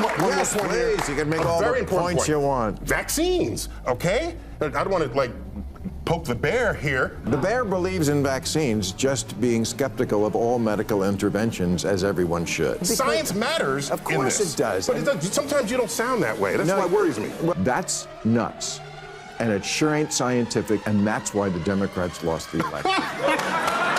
one more point here. Please, you can make all very the points point. you want. Vaccines, okay? I don't want to, like, poke the bear here. The bear believes in vaccines, just being skeptical of all medical interventions, as everyone should. Science matters. Of course it does. But it does. Sometimes you don't sound that way. That's what worries me. Well, that's nuts. And it sure ain't scientific, and that's why the Democrats lost the election.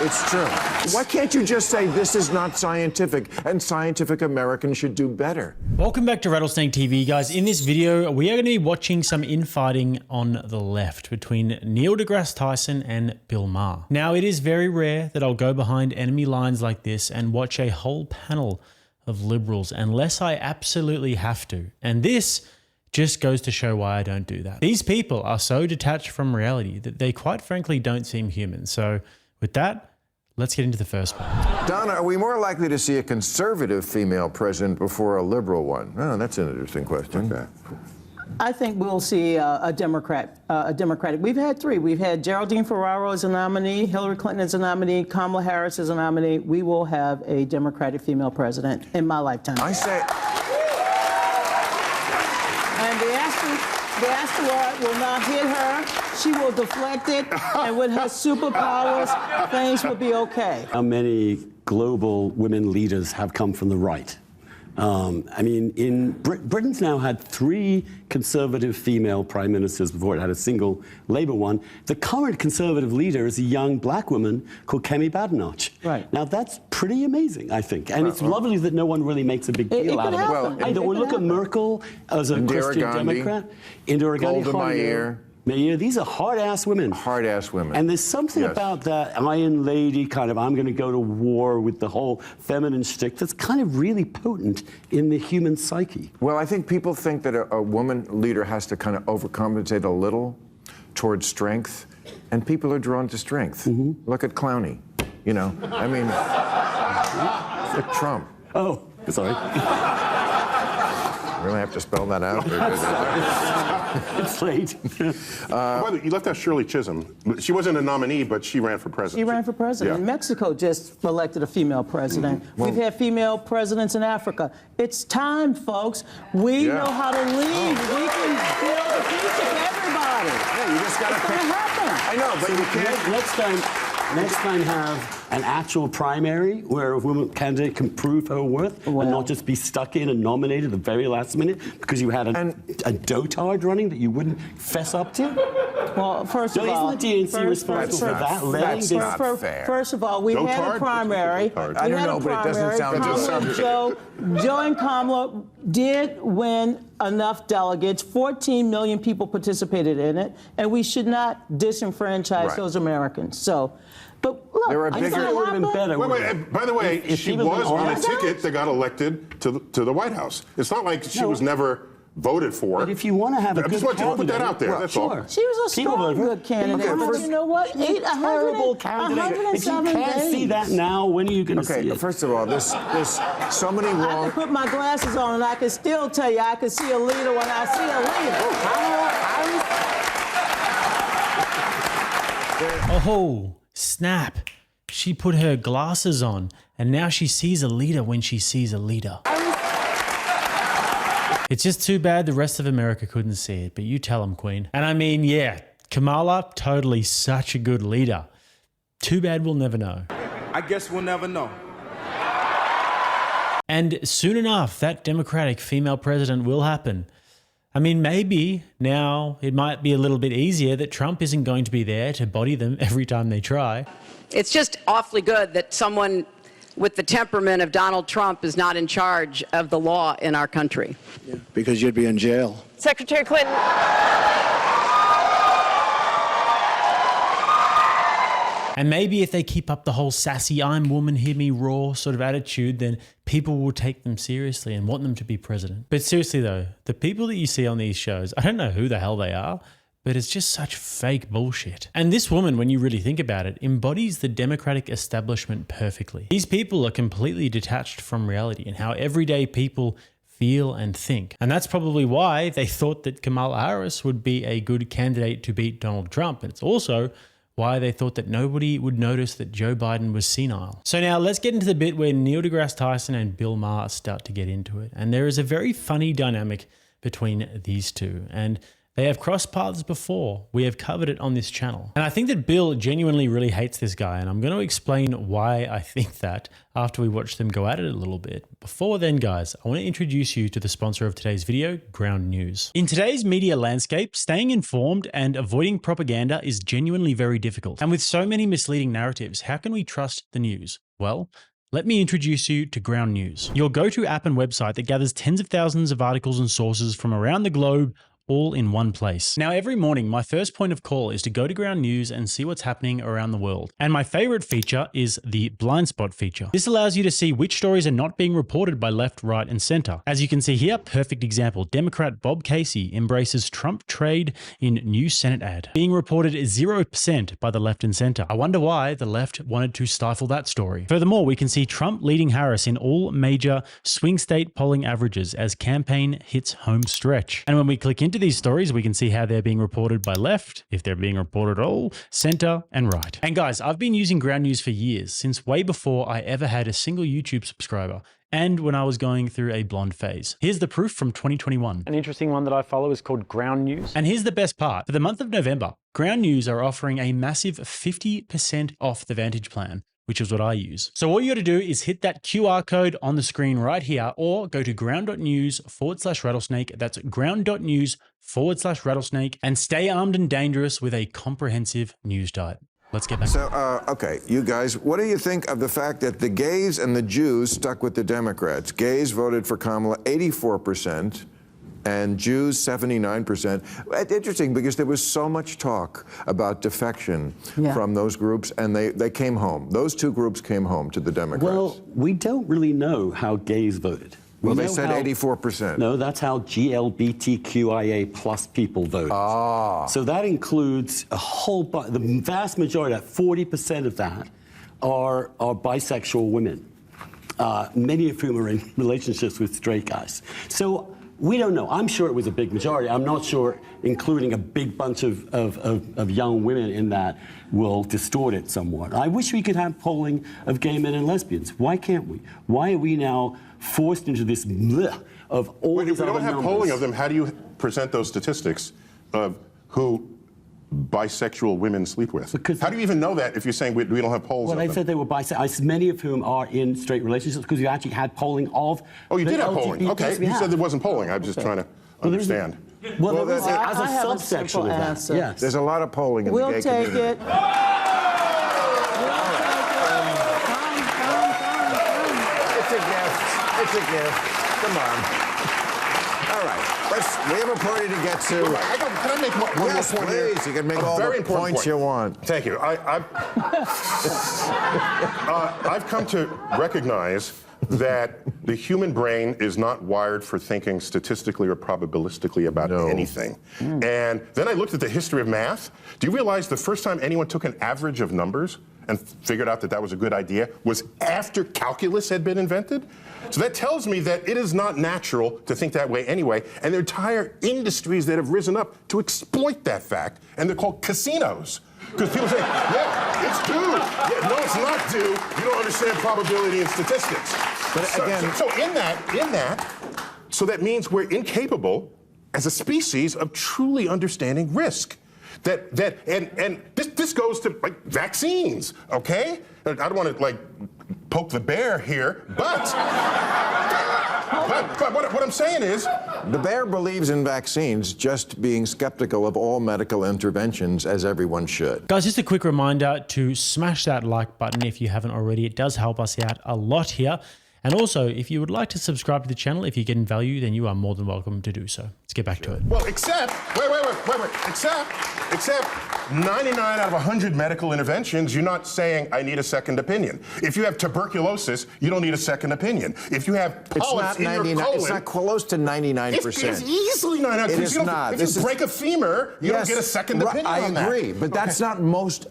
It's true. Why can't you just say this is not scientific, and scientific Americans should do better? Welcome back to Rattlesnake TV, guys. In this video, we are going to be watching some infighting on the left between Neil deGrasse Tyson and Bill Maher. Now, it is very rare that I'll go behind enemy lines like this and watch a whole panel of liberals unless I absolutely have to. And this just goes to show why I don't do that. These people are so detached from reality that they quite frankly don't seem human. So with that, let's get into the first one. Donna, are we more likely to see a conservative female president before a liberal one? Oh, that's an interesting question. Okay. I think we'll see a Democratic. We've had three. We've had Geraldine Ferraro as a nominee, Hillary Clinton as a nominee, Kamala Harris as a nominee. We will have a Democratic female president in my lifetime. I say... And the asteroid will not hit her. She will deflect it, and with her superpowers, things will be okay. How many global women leaders have come from the right? I mean, in Britain's now had 3 conservative female prime ministers before it had a single Labour one. The current conservative leader is a young black woman called Kemi Badenoch. Right. Now, that's pretty amazing, I think. And it's lovely that no one really makes a big deal out of it. Well, I don't look at Merkel as a Christian Democrat. Indira Gandhi, Maher. Maher, these are hard-ass women. Hard-ass women. And there's something about that Iron Lady kind of, I'm going to go to war with the whole feminine shtick that's kind of really potent in the human psyche. Well, I think people think that a woman leader has to kind of overcompensate a little towards strength, and people are drawn to strength. Look at Clowney, you know. I mean, look at Trump. Oh, sorry. Really have to spell that out? It's late. By the way, you left out Shirley Chisholm. She wasn't a nominee, but she ran for president. She ran for president. Yeah. Mexico just elected a female president. We've had female presidents in Africa. It's time, folks. We know how to lead. We can build a future for everybody. Yeah, you just got to pick. Happen. I know, but you can't. Next time have an actual primary where a woman candidate can prove her worth and not just be stuck in and nominated at the very last minute because you had a dotard running that you wouldn't fess up to? Well, first of all, isn't the DNC responsible for that? That's not fair. First of all, we had a primary. I don't know, but it doesn't sound good. Joe and Kamala did win enough delegates. 14 million people participated in it, and we should not disenfranchise those Americans. So, but look, There are I think it would have been better. Wait, by the way, she was on a ticket that got elected to the White House. It's not like she was never voted for. But if you want to have a good I just want to put that out there, that's all. She was a strong, good candidate, but you know what? Terrible candidate. If you 107 can't see days. that now, when are you going to see Okay, it? first of all, there's so many I wrong... can put my glasses on and I can still tell you I can see a leader when I see a leader. Oh, snap. She put her glasses on and now she sees a leader when she sees a leader. It's just too bad the rest of America couldn't see it, but you tell them, Queen. And I mean, yeah, Kamala, totally such a good leader. Too bad we'll never know. I guess we'll never know. And soon enough, that Democratic female president will happen. I mean, maybe now it might be a little bit easier that Trump isn't going to be there to body them every time they try. It's just awfully good that someone with the temperament of Donald Trump is not in charge of the law in our country. Yeah, because you'd be in jail. Secretary Clinton. And maybe if they keep up the whole sassy, I'm woman, hear me roar sort of attitude, then people will take them seriously and want them to be president. But seriously though, the people that you see on these shows, I don't know who the hell they are, but it's just such fake bullshit. And this woman, when you really think about it, embodies the Democratic establishment perfectly. These people are completely detached from reality and how everyday people feel and think. And that's probably why they thought that Kamala Harris would be a good candidate to beat Donald Trump. And it's also why they thought that nobody would notice that Joe Biden was senile. So now let's get into the bit where Neil deGrasse Tyson and Bill Maher start to get into it. And there is a very funny dynamic between these two. And they have crossed paths before. We have covered it on this channel. And I think that Bill genuinely really hates this guy. And I'm going to explain why I think that after we watch them go at it a little bit. Before then, guys, I want to introduce you to the sponsor of today's video, Ground News. In today's media landscape, staying informed and avoiding propaganda is genuinely very difficult. And with so many misleading narratives, how can we trust the news? Well, let me introduce you to Ground News, your go-to app and website that gathers tens of thousands of articles and sources from around the globe, all in one place. Now, every morning, my first point of call is to go to Ground News and see what's happening around the world. And my favorite feature is the blind spot feature. This allows you to see which stories are not being reported by left, right, and center. As you can see here, perfect example, Democrat Bob Casey embraces Trump trade in new Senate ad, being reported 0% by the left and center. I wonder why the left wanted to stifle that story. Furthermore, we can see Trump leading Harris in all major swing state polling averages as campaign hits home stretch. And when we click into these stories, we can see how they're being reported by left, if they're being reported at all, center, and right. And guys, I've been using Ground News for years, since way before I ever had a single YouTube subscriber, and when I was going through a blonde phase. Here's the proof from 2021. An interesting one that I follow is called Ground News. And here's the best part. For the month of November, Ground News are offering a massive 50% off the Vantage plan, which is what I use. So all you got to do is hit that QR code on the screen right here, or go to ground.news/rattlesnake. That's ground.news/rattlesnake, and stay armed and dangerous with a comprehensive news diet. Let's get back. So, okay, you guys, what do you think of the fact that the gays and the Jews stuck with the Democrats? Gays voted for Kamala 84%. And Jews, 79%. It's interesting because there was so much talk about defection from those groups, and they came home. Those two groups came home to the Democrats. Well, we don't really know how gays voted. Well, they said 84%. No, that's how GLBTQIA plus people voted. Ah. So that includes a whole the vast majority, 40% of that, are bisexual women, many of whom are in relationships with straight guys. So we don't know. I'm sure it was a big majority. I'm not sure including a big bunch of young women in that will distort it somewhat. I wish we could have polling of gay men and lesbians. Why can't we? Why are we now forced into this bleh of all these other numbers? If we don't have polling of them, how do you present those statistics of who bisexual women sleep with? Because how do you even know that if you're saying we don't have polls of them? Well, I said they were bisexual, many of whom are in straight relationships, because you actually had polling of... Oh, you did have polling. Okay, you said there wasn't polling. I'm just trying to understand. Well, as a I have a subsection simple of that. answer. Yes. There's a lot of polling in the We'll gay take community. it. It's a gift. It's a gift. Come on. All right. We have a party to get to. Can I make one more Yes, point here? please. You can make A all very the important points point. you want. Thank you. I've come to recognize that the human brain is not wired for thinking statistically or probabilistically about anything. And then I looked at the history of math. Do you realize the first time anyone took an average of numbers and figured out that that was a good idea was after calculus had been invented? So that tells me that it is not natural to think that way anyway, and there are entire industries that have risen up to exploit that fact, and they're called casinos. Because people say, yeah, it's due. Yeah, no, it's not due. You don't understand probability and statistics. But again, So in that, so that means we're incapable as a species of truly understanding risk. And this goes to like vaccines, okay? I don't want to like poke the bear here, but what I'm saying is, the bear believes in vaccines, just being skeptical of all medical interventions, as everyone should. Guys, just a quick reminder to smash that like button if you haven't already. It does help us out a lot here. And also, if you would like to subscribe to the channel, if you're getting value, then you are more than welcome to do so. Let's get back to it. well, except 99 out of 100 medical interventions, you're not saying, I need a second opinion. If you have tuberculosis, you don't need a second opinion. If you have polyps in your colon... It's not close to 99%. It's easily 99%. It is not. If you break a femur, you don't get a second opinion on that. I agree, but that's not most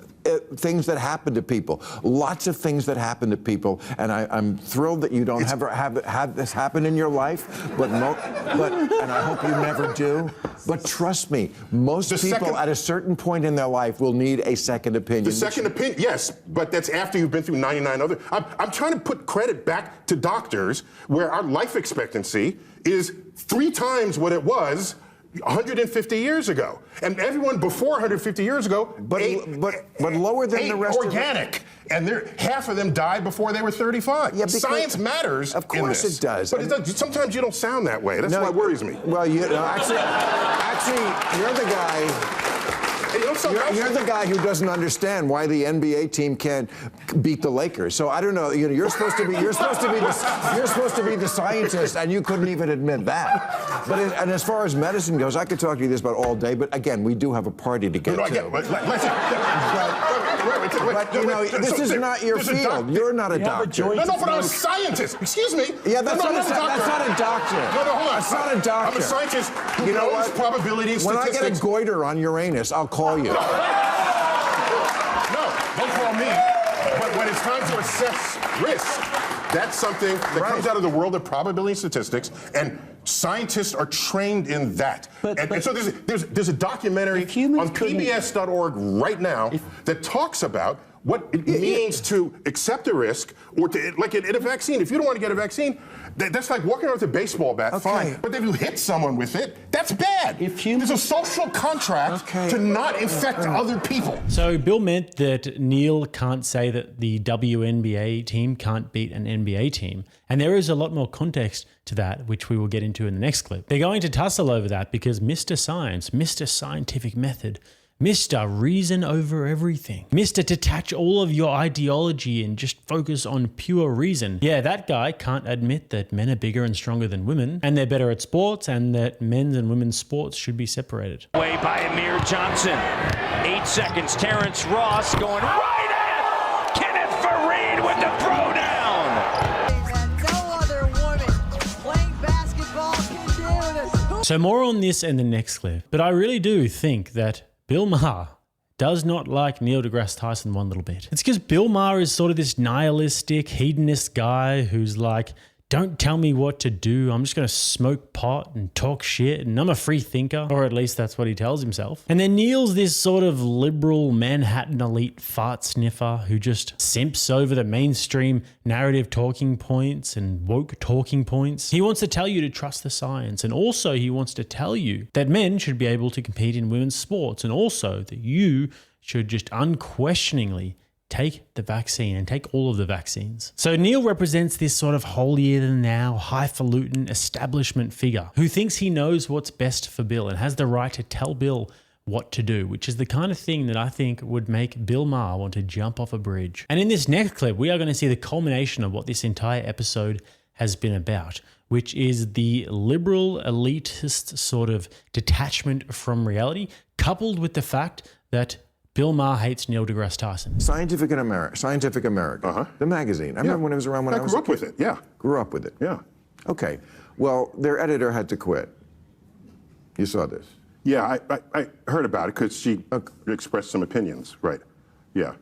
things that happen to people. Lots of things that happen to people, and I'm thrilled that you don't ever have this happen in your life, and I hope you never do. But trust me, most people at a certain point in their life will need a second opinion. The second opinion, yes, but that's after you've been through 99 other. I'm trying to put credit back to doctors, where our life expectancy is 3 times what it was 150 years ago, and everyone before 150 years ago but lower than the rest organic, and half of them died before they were 35. Yeah, science matters. Of course it does. But sometimes you don't sound that way. That's what worries me. Well, actually, you're the guy. You're the guy who doesn't understand why the NBA team can't beat the Lakers. So I don't know. You're supposed to be the scientist, and you couldn't even admit that. And as far as medicine goes, I could talk to you this about all day. But again, we do have a party to get to. But this is not your field. You're not a doctor. No, but I'm a scientist. Excuse me. Yeah, that's not a doctor. No, hold on. That's not a doctor. I'm a scientist who knows probability and statistics. When I get a goiter on Uranus, I'll call you. No, don't call me. But when it's time to assess risk, that's something that comes out of the world of probability and statistics, and scientists are trained in that. And so there's a documentary on PBS.org right now that talks about what it means to accept a risk, or to, like in a vaccine. If you don't want to get a vaccine, that's like walking around with a baseball bat, fine. But if you hit someone with it, that's bad. There's a social contract to not infect other people. So Bill meant that Neil can't say that the WNBA team can't beat an NBA team. And there is a lot more context to that, which we will get into in the next clip. They're going to tussle over that because Mr. Science, Mr. Scientific Method, Mr. Reason over everything, Mr. Detach all of your ideology and just focus on pure reason. Yeah, that guy can't admit that men are bigger and stronger than women, and they're better at sports, and that men's and women's sports should be separated. Way by Amir Johnson. 8 seconds. Terrence Ross going right at Kenneth Fareed with the throwdown. No other woman playing basketball can do this. So more on this in the next clip, but I really do think that Bill Maher does not like Neil deGrasse Tyson one little bit. It's because Bill Maher is sort of this nihilistic, hedonist guy who's like, don't tell me what to do. I'm just going to smoke pot and talk shit, and I'm a free thinker, or at least that's what he tells himself. And then Neil's this sort of liberal Manhattan elite fart sniffer who just simps over the mainstream narrative talking points and woke talking points. He wants to tell you to trust the science, and also he wants to tell you that men should be able to compete in women's sports, and also that you should just unquestioningly take the vaccine and take all of the vaccines. So Neil represents this sort of holier-than-thou, highfalutin establishment figure who thinks he knows what's best for Bill and has the right to tell Bill what to do, which is the kind of thing that I think would make Bill Maher want to jump off a bridge. And in this next clip, we are going to see the culmination of what this entire episode has been about, which is the liberal elitist sort of detachment from reality, coupled with the fact that Bill Maher hates Neil deGrasse Tyson. Scientific American, the magazine. I remember when it was around when I was grew up with it, yeah. Grew up with it. Yeah. Okay. Well, their editor had to quit. You saw this. Yeah, I heard about it because she expressed some opinions, right? Yeah.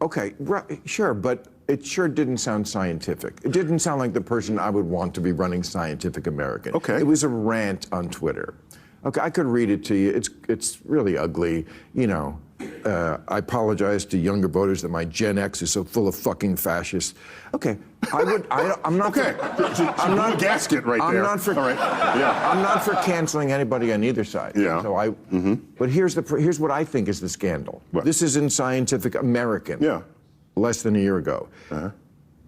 Okay, right, sure, but it sure didn't sound scientific. It didn't sound like the person I would want to be running Scientific American. Okay. It was a rant on Twitter. Okay, I could read it to you. It's really ugly, you know. I apologize to younger voters that my Gen X is so full of fucking fascists. Okay, I'm not. Okay, I'm not a gasket right there. I'm not for. All right. Yeah. I'm not for canceling anybody on either side. Yeah. So But here's what I think is the scandal. What? This is in Scientific American. Yeah. Less than a year ago.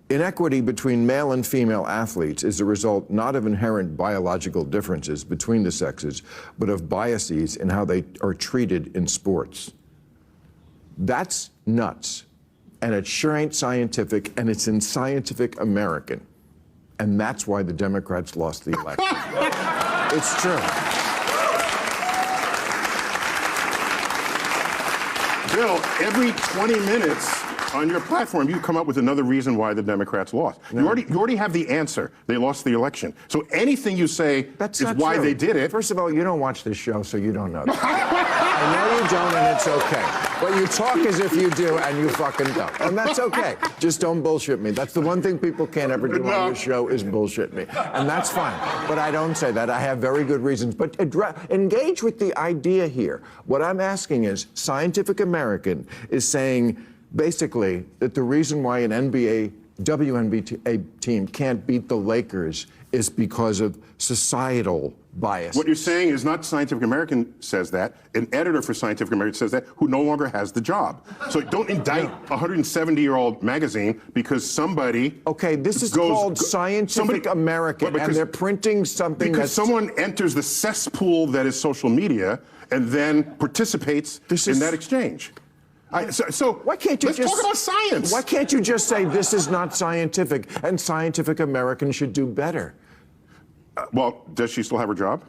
Inequity between male and female athletes is the result not of inherent biological differences between the sexes, but of biases in how they are treated in sports. That's nuts. And it sure ain't scientific, and it's in Scientific American. And that's why the Democrats lost the election. It's true. Bill, every 20 minutes on your platform, you come up with another reason why the Democrats lost. You already have the answer. They lost the election. So anything you say is why they did it. First of all, you don't watch this show, so you don't know that. I know you don't, and it's okay. But you talk as if you do, and you fucking don't. And that's okay. Just don't bullshit me. That's the one thing people can't ever do on this show is bullshit me. And that's fine. But I don't say that. I have very good reasons. But engage with the idea here. What I'm asking is, Scientific American is saying, basically, that the reason why an WNBA team can't beat the Lakers is because of societal bias. What you're saying is not Scientific American says that. An editor for Scientific American says that who no longer has the job. So don't indict a 170-year-old magazine because somebody... Okay, this is called Scientific American, and they're printing something because someone enters the cesspool that is social media and then participates in that exchange. So why can't you let's talk about science. Why can't you just say this is not scientific and Scientific American should do better? Well, does she still have her job?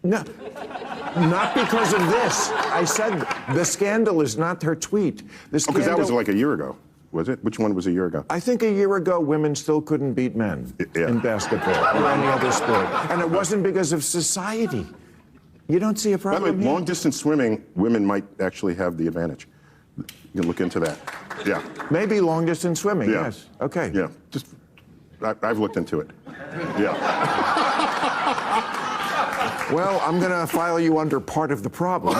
No, not because of this. I said the scandal is not her tweet. The scandal, because that was like a year ago, was it? Which one was a year ago? I think a year ago, women still couldn't beat men in basketball or any other sport. And it wasn't because of society. You don't see a problem. By the way, long-distance swimming, women might actually have the advantage. You can look into that. Yeah. Maybe long-distance swimming, yes. Okay. Yeah, I've looked into it. Yeah. Well, I'm going to file you under part of the problem.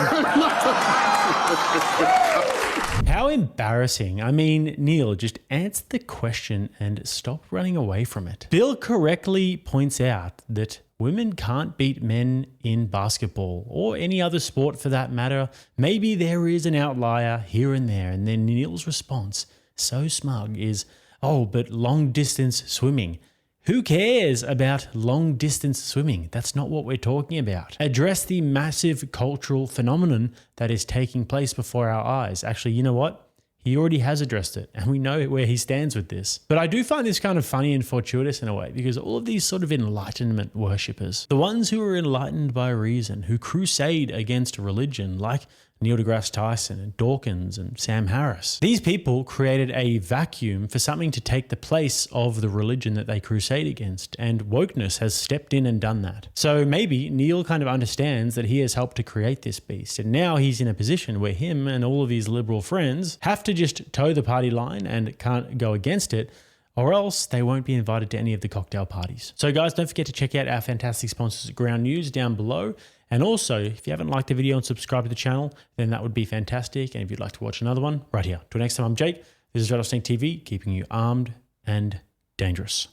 How embarrassing. I mean, Neil, just answer the question and stop running away from it. Bill correctly points out that women can't beat men in basketball or any other sport for that matter. Maybe there is an outlier here and there. And then Neil's response, so smug, is, oh, but long distance swimming. Who cares about long distance swimming? That's not what we're talking about. Address the massive cultural phenomenon that is taking place before our eyes. Actually, you know what? He already has addressed it, and we know where he stands with this. But I do find this kind of funny and fortuitous in a way, because all of these sort of enlightenment worshippers, the ones who are enlightened by reason, who crusade against religion, like Neil deGrasse Tyson and Dawkins and Sam Harris. These people created a vacuum for something to take the place of the religion that they crusade against, and wokeness has stepped in and done that. So maybe Neil kind of understands that he has helped to create this beast, and now he's in a position where him and all of his liberal friends have to just toe the party line and can't go against it, or else they won't be invited to any of the cocktail parties. So guys, don't forget to check out our fantastic sponsors at Ground News down below. And also, if you haven't liked the video and subscribed to the channel, then that would be fantastic. And if you'd like to watch another one, right here. Till next time, I'm Jake. This is RattlesnakeTV, keeping you armed and dangerous.